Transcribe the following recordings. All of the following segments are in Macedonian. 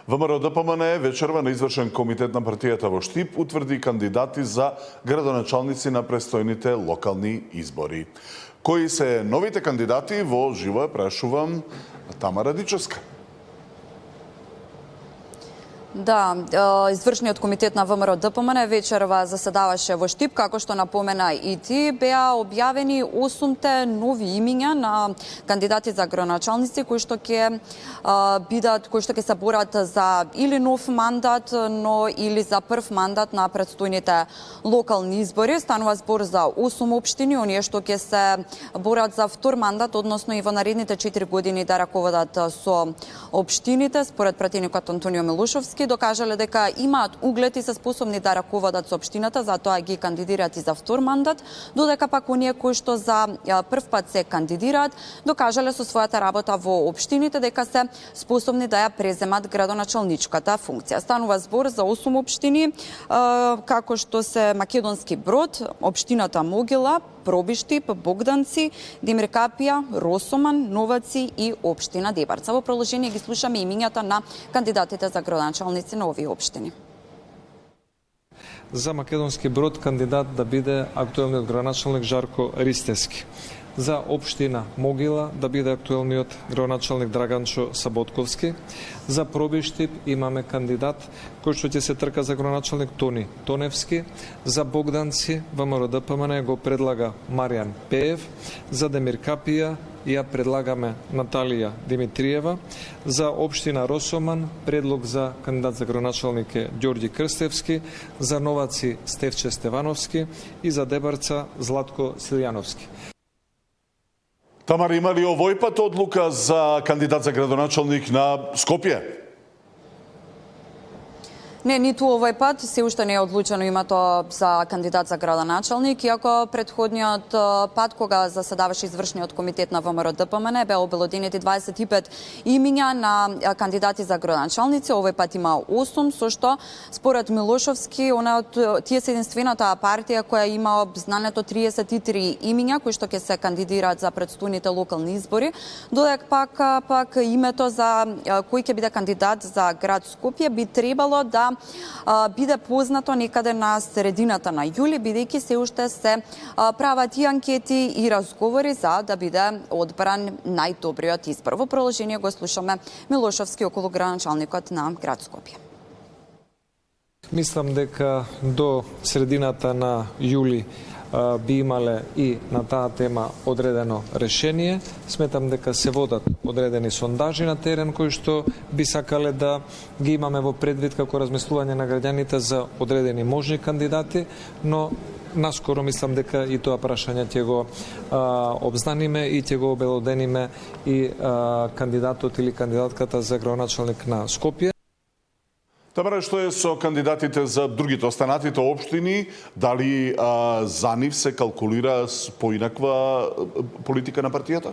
ВМРО-ДПМН вечерва на извршен комитет на партијата во Штип утврди кандидати за градоначалници на престојните локални избори. Кои се новите кандидати во живо прашувам Тамара Дичевска. Да, извршниот комитет на ВМРО-ДПМН вечерва заседаваше во Штип, како што напомена и ти, беа објавени 8 нови имиња на кандидати за градоначалници кои што ќе се борат за или нов мандат, но или за прв мандат на предстојните локални избори. Станува збор за 8 општини, оние што ќе се борат за втор мандат, односно и во наредните 4 години да раководат со општините. Според пратеникот Антонио Милошовски, докажале дека имаат углед и се способни да раководат со општината, затоа ги кандидираат и за втор мандат, додека пак оние кои што за прв пат се кандидираат, докажале со својата работа во општините дека се способни да ја преземат градоначалничката функција. Станува збор за 8 општини, како што се Македонски Брод, општината Могила, Пробиштип, Богданци, Демиркапија, Росоман, Новаци и општина Дебарца. Во продолжение ги слушаме имињата на кандидатите за градоначалници на овие општини. За Македонски Брод кандидат да биде актуелниот градоначалник Жарко Ристевски. За општина Могила да биде актуелниот градоначалник Драганчо Саботковски. За Пробиштип имаме кандидат кој што ќе се трка за градоначалник Тони Тоневски. За Богданци ВМРО-ДПМН го предлага Маријан Пеев. За Демиркапија ја предлагаме Наталија Димитриева. За општина Росоман предлог за кандидат за градоначалник е Ѓорѓи Крстевски. За Новаци Стефче Стевановски и за Дебарца Златко Силјановски. Тамара, има ли овој пат одлука за кандидат за градоначалник на Скопје? Не, ниту овој пат се уште не е одлучено името за кандидат за градоначалник, иако претходниот пат кога заседаваше извршниот комитет на ВМРО-ДПМН беа обелоденети 25 имиња на кандидати за градоначалници, овој пат има 8, со што според Милошовски тие се единствената партија која има знаното 33 имиња кои што ќе се кандидираат за предстојните локални избори, додека пак името за кој ќе биде кандидат за град Скопје би требало да биде познато некаде на средината на јули, бидејќи се уште се прават и анкети и разговори за да биде одбран најдобриот избор. Во продолжение го слушаме Милошовски околу градоначалникот на град Скопје. Мислам дека до средината на јули би имале и на таа тема одредено решение. Сметам дека се водат одредени сондажи на терен кои што би сакале да ги имаме во предвид како размислување на граѓаните за одредени можни кандидати, но наскоро мислам дека и тоа прашање ќе го обзнаниме и ќе го обелодениме и кандидатот или кандидатката за градоначалник на Скопје. Тамара, што е со кандидатите за другите останатите општини? Дали за нив се калкулира поинаква политика на партијата?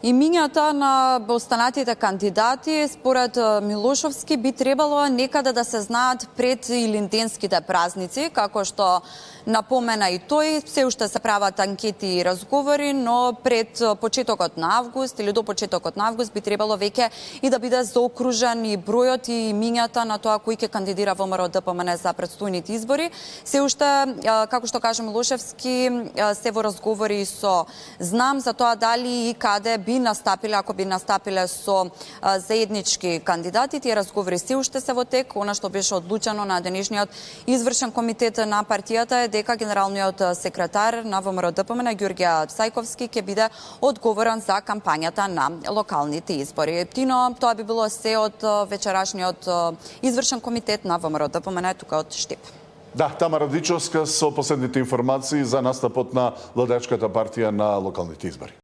Имињата на останатите кандидати, според Милошовски, би требало некаде да се знаат пред илинденските празници, како што напомена и тој. Се уште се прават анкети и разговори, но пред почетокот на август или до почетокот на август би требало веќе и да биде заокружен и бројот и имињата на тоа кој ќе кандидира во ВМРО-ДПМН за предстојните избори. Се уште, како што каже Милошевски, се во разговори со знам за тоа дали и каде би настапиле, ако би настапиле со заеднички кандидати. Тие разговори се уште се во тек. Она што беше одлучено на денешниот извршен комитет на партијата е дека генералниот секретар на ВМРО-ДПМН Ѓорѓе Сајковски ќе биде одговорен за кампањата на локалните избори. Тино, тоа би било се од вечерашниот извршен комитет на ВМРО-ДПМН тука од Штип. Да, Тамара Дичевска со последните информации за настапот на владеачката партија на локалните избори.